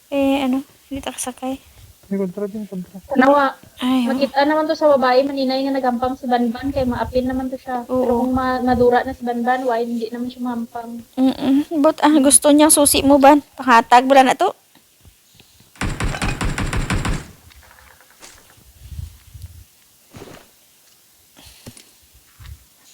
Ano, hindi ta kasakay. May kontra din, kontra. Nawa, Ay, makita naman to sa babae, maninay nga nagampang si Banban, kay maapin naman to siya. Pero Oo. kung madura na si Banban, why hindi naman siya mahampang. But gusto niyang susi mo ba? Panghatag wala na to.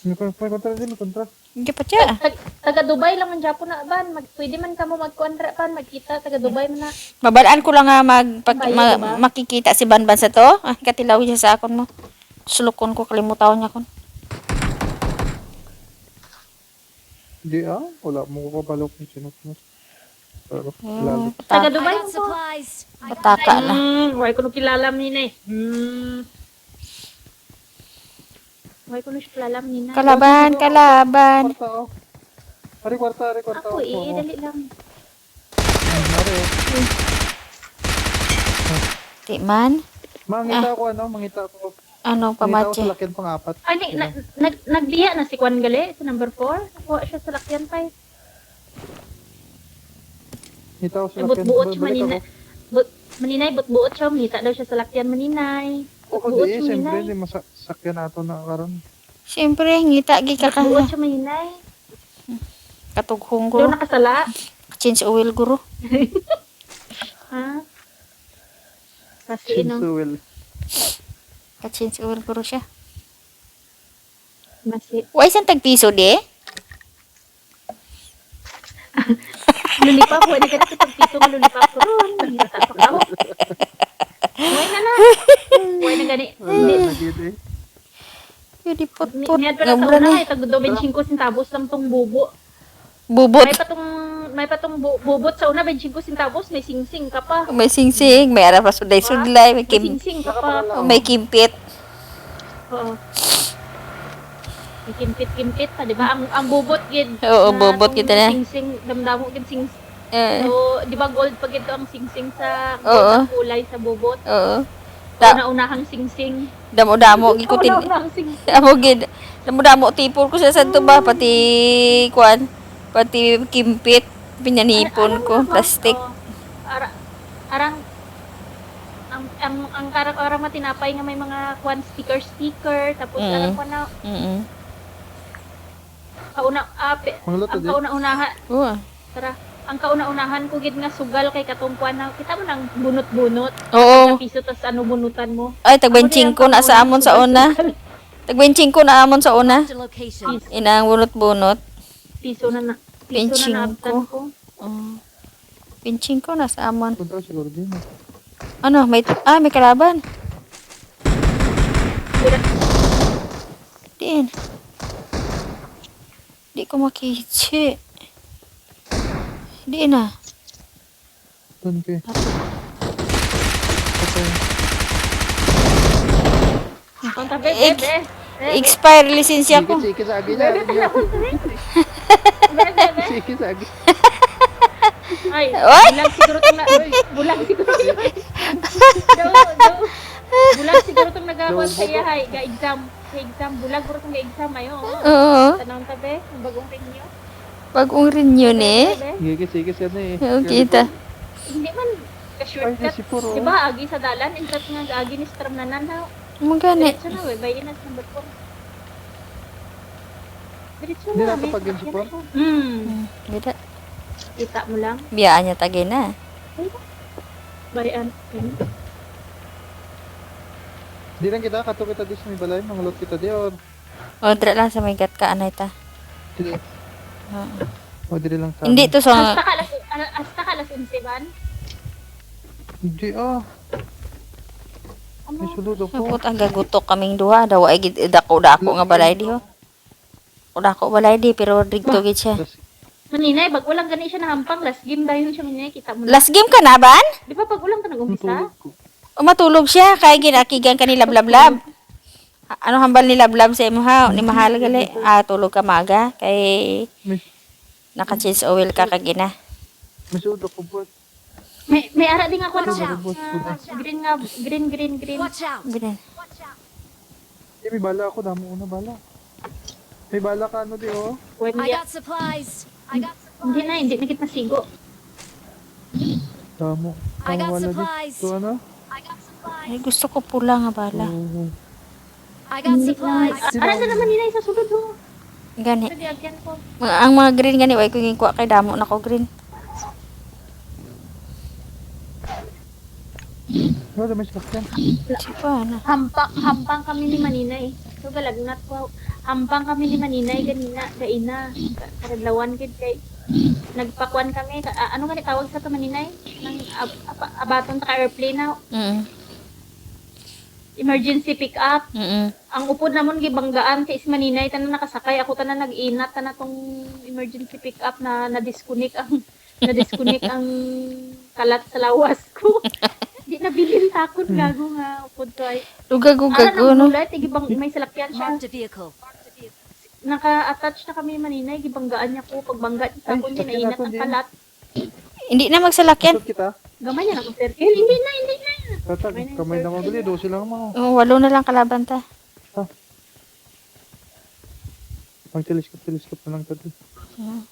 May kontra din, may kontra. Hindi pa siya. Taga Dubai lang man Japon na ban, pwede man kamo magkontra pan, magkita taga Dubai man na. Mabalaan ko lang nga Bayo, diba? makikita si Banban sa to. Katilaw siya sa akon mo. Sulukon ko, kalimutawan niya kon. Hindi wala mo ko kapalok yung sinot-sinot. Pero, lalo. Taga Pataka, Dubai I got mo to. supplies. pataka na. Why ko no kilala ni Why ko no siya kilala ni na. Kalaban, kalaban. Kwarta, Kwarta. Ako dali lang. Mare. Di man. Mangita ko. Ano, Mangita ko pamatche. sa lakyan pang-apat. Ay, nagdiya na si Kwan gali sa number 4. Nakuha siya sa lakyan pa. Mangita ko sa lakyan. But-buot siya Balik manina. ako. Maninay, but-buot siya. Manita daw siya sa lakyan maninay. Oo, But-buot di. siya Siyempre, maninay. hindi masakyan nato na karon. Siyempre, ngita gi ka But-buot siya maninay. katughong Daw guro. nakasala. Change oil guro. Ha? Kasi Chinsuel. Ka-change oil guro siya. Masi. Why isang tagpiso di? Lulipap, wala ka sa pagpito nga lulipap ko ron. Nangita pa ka. Why na. Why na gani. Wala na gid eh. Yun, put-put. Niyad pala sa Ngabra una, ni. tag 25 centavos lang tong bubo. Bubot. May patong bubot sa una, 25 centavos, may singsing ka pa. May singsing. May ara pa suday-sudlay. May, May singsing ka pa. may kimpit. Oo. May kimpit pa, di ba? Ang bubot gid. Oo, na bubot tong gid na. Singsing, damdamo gid sing. Eh, So, di ba gold pa gid to ang singsing sa Oo. gold ang kulay sa bubot? oo. Una-unahang singsing. Damo-damo. Gikutin. Una-unahang singsing. Amo gid. Damo-damo tipon ko sa santo ba. Pati, kwan. Pati kimpit. Pinyanipon ko. Plastic. Arang ang karang matinapay nga may mga kwan sticker tapos arang pa na Mangluto ang di. kauna-unahan Oo. ang kauna-unahan ko gid nga sugal kay katong kwan na kita mo nang bunot-bunot Oo. na piso tas ano bunutan mo. Ay, tagbenching ko na sa amon sa una. Tagbenching ko na amon sa una. Marked a location. Inang bunot-bunot. Piso na Pinching naabtan ko. Pinching ko na sa amon. Kontra siguro din. Ano, may kalaban. Din. Di ko makihitsi. Di na. Doon kay. Okay. Ang tabi bebe. Expire lisensya ko. Sige sa agi na. Sige sa agi. Ay, Oy! bulag siguro tong nagawan sa iya hay ga exam bulag siguro tong ga exam ayo. Oo. Tanong tabi, ang bagong renew. Bagong renew ni. Sige yan eh. Oo, kita. Hindi man Ay, ka-shortcut. si Puro. Di ba, agi sa dalan, intrat nga agi ni Stram na nanaw. Magani. Diretso na, we, bayin na sa number 4. Diretso Hindi na, na kapag yun si Puro? Bida. Kita mo lang. Biyaan niya tagi na. Bayan. Di lang kita, kato kita di sa may balay, manglot kita di or. O, dra lang sa may gat ka, anay ta. Di. O, di lang sa. Hindi to Hasta sa... ka alas 11 ban? Hindi May sulod ako. Kapot ang gagutok kaming duha. Daw ay dako-dako nga balay di ho. Dako balay di, pero dito gid siya. Maninay, pag ulang gani siya nahampang, last game dahil siya maninay, kita mo na. Last game ka na, ban? Di ba pag ulang ka nag-umpisa? O matulog siya, kaya ginakigan ka ni Lablab. Ano hambal ni Lablab sa imo ha? Ni mahal gali. Tulog ka maga. Kay May naka-change oil ka kagina. sulod ako po. May ara din ako Watch no. out. Green. Watch out. Binan. May bala ako, damo una bala. May bala ka ano di oh. When I got supplies. hindi na kita sigo. Tamo. I got Wala supplies. dito, ano? Ay, gusto ko pula nga bala. Oo. I got Hindi na. supplies. Aran na naman nila sa sulod ho. Gani. Nagyagyan ko. Ang mga green gani, way ko kuha kay damo na ko green. Wala may sakyan. Sipa na. Hampang kami ni Maninay. So galagnat ko. Hampang kami ni Maninay ganina, gaina. Karadlawan gid kay nagpakuan kami. Ano nga tawag sa to Maninay? Nang abaton ta ka airplane na emergency pick up. Ang upod namon gibanggaan kay is Maninay tanan nakasakay ako tanan nag-inat tanan tong emergency pick up na na-disconnect ang kalat sa lawas ko. Di nabilin takot gago nga upod ko ay. Lugag-ugag Ano no. ulit, gibang may salakyan siya. Marked a vehicle. Naka-attach na kami Maninay, gibanggaan niya ko pagbangga sa Ay, ko sakyan nainat natin ang din. kalat. Hindi na magsalakyan. Kusot kita. Gamay niya na kung circle. Hindi na. Tatag, kamay na mabili. 12 lang mo. Oh, 8 na lang kalaban ta. Pag-teleskop na lang tayo.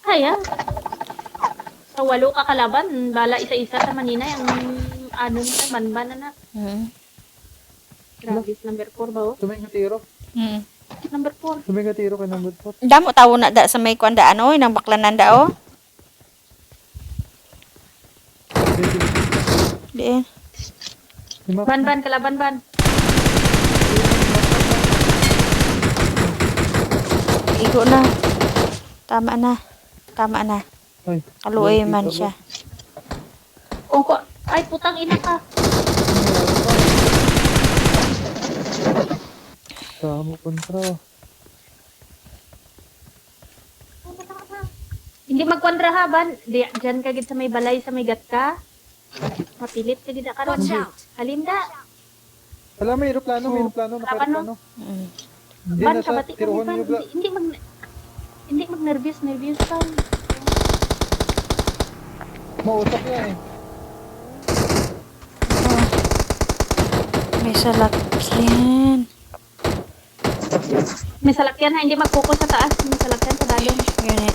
Kaya. Sa 8 ka kalaban, bala isa-isa sa Maninay ang ano na manban na. Grabe, number 4 ba oh? Tumingin tiro. Number 4. Tumingin tiro kay number 4. Damo tawo na da sa may kuandaan oy, nang baklanan da oh. Diin. Ban kalaban ban. Igo na. Tama na. Ay. Kaluoy man siya. Ay putang ina ka. Tamo kontra. Hindi magkwandra ha ban. Diyan ka gid sa may balay sa may gatka. Mapilit ka gid karon. Watch out. Halinda. Wala, may aeroplano. Naka-aeroplano. Hindi Ban na sa kabati tirohon kami yung ban. Hindi mag-nervous ka. Mausap yan eh. May salakyan. May salakyan ha, hindi mag-focus sa taas. May salakyan sa dalong. Gani.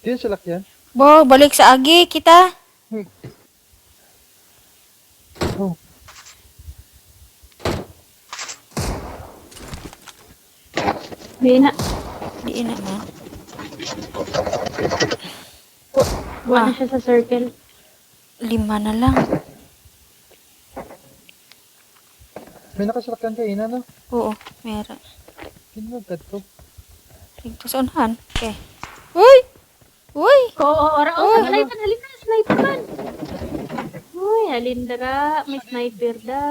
Yan sila yan. Bo, balik sa agi kita. Oh. Hindi na. Di na man. Buwan na siya sa circle. 5 na lang. May nakasakyan kayo na, no? Oo, meron. Kinagad to. Ito sa unahan. Okay. Uy! Oo, sniper, sniper man. Uy, halindara, may sniper da.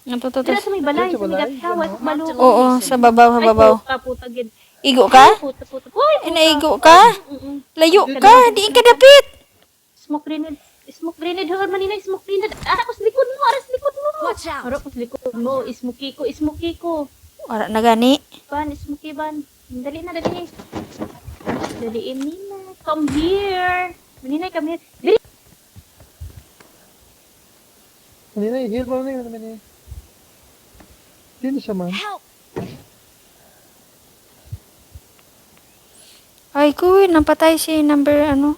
Natututos. Dira sa may balay, Dira sa sa may balay, gatkawas, ano? balo. Oo, sa babaw. Puta, gid. Igo ka? Puta. Uy, Eh, naigo ka? Mm-mm. Layo ka? Diin ka dapit. Smoke grenade, hor manina, smoke grenade. Ara ko sa likod mo. Watch out. Ara ko sa likod mo, smoky ko. Wala na gani. Ban, smoky ban. Dali na. Daliin nina. Come here. Manina, come here. Dali. Hindi na, heal mo na yun. Hindi na siya man. Help. Ay, kuy, napatay si number ano.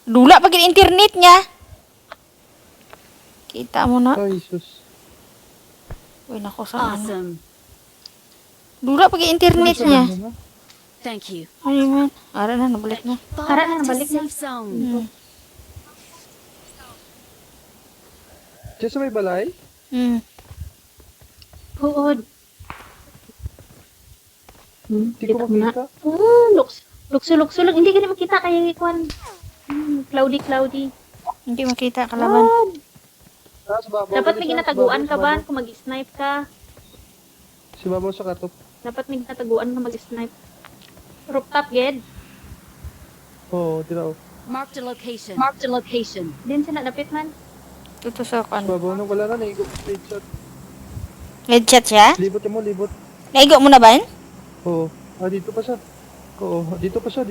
Dula pag internet niya. Kita mo na. Ay, sus. Uy, nako sa ano. Awesome. Dula pag internet niya. Thank you. Ay, man. Ara na, nabalik na. Fall Tara back na, to balik na. safe zone. Diyan sa may balay? Huod. Hindi ko makita. Lukso lang. Hindi ka na makita kaya ikuan. Cloudy. Hindi makita kalaban. Sa babaw. Dapat may Sa ginataguan ka babaw. ba kung mag-snipe ka? Si babaw sa katop. Dapat may ginataguan ka mag-snipe. Rooftop, ged. Oo, tira. Marked a location. Marked a location. Din sila dapit man. Tutusok Sa ano. babaw nung wala na, naigo. Straight shot. Headshot siya? Libot mo, libot. Naigo mo na ba yun? Oo. Dito pa siya. Oo, dito pa siya.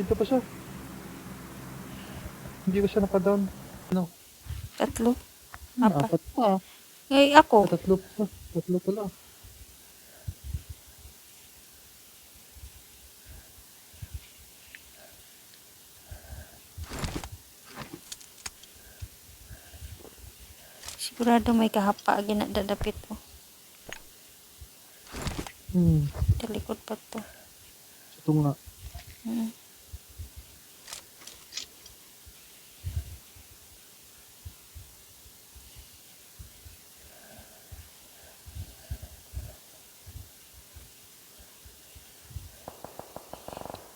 Hindi ko siya naka-down. Ano? 3. Apa? 4 pa. Ngay ako. 3 pa. 3 pala. Sigurado may kahapa ginadadapit oh. Sa likod pa to. Ito nga. Mm.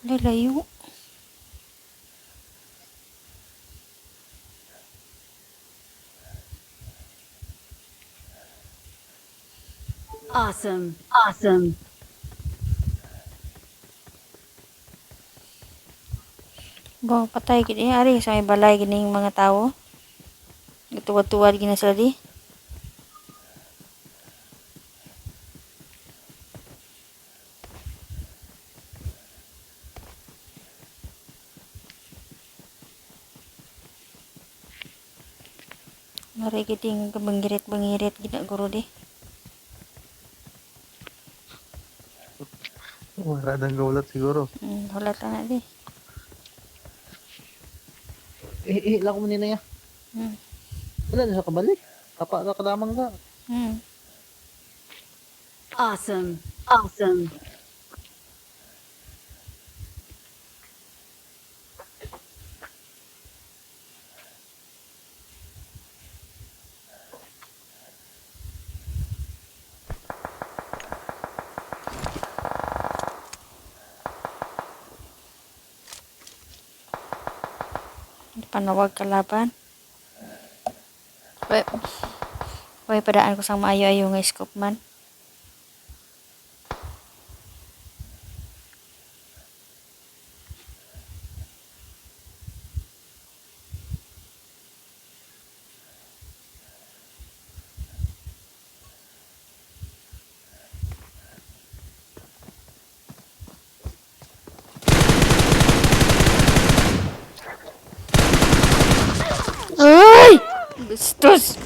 Lalayo. Awesome. Awesome. Ba, patay gini ari sa may balay gining mga tao. Tuwad-tuwad gina sila di. Mari giting bangirit-bangirit gina guro di. Wala nang gaulat siguro. Hulat lang na di. Lang mo nina ya. Mm. Wala na siya kabalik. Tapa na kadamang ka. Mm. Awesome. Awesome. Panawag kalaban. Way padaan ko sang maayo-ayo nga scope man. Ay! Bastos!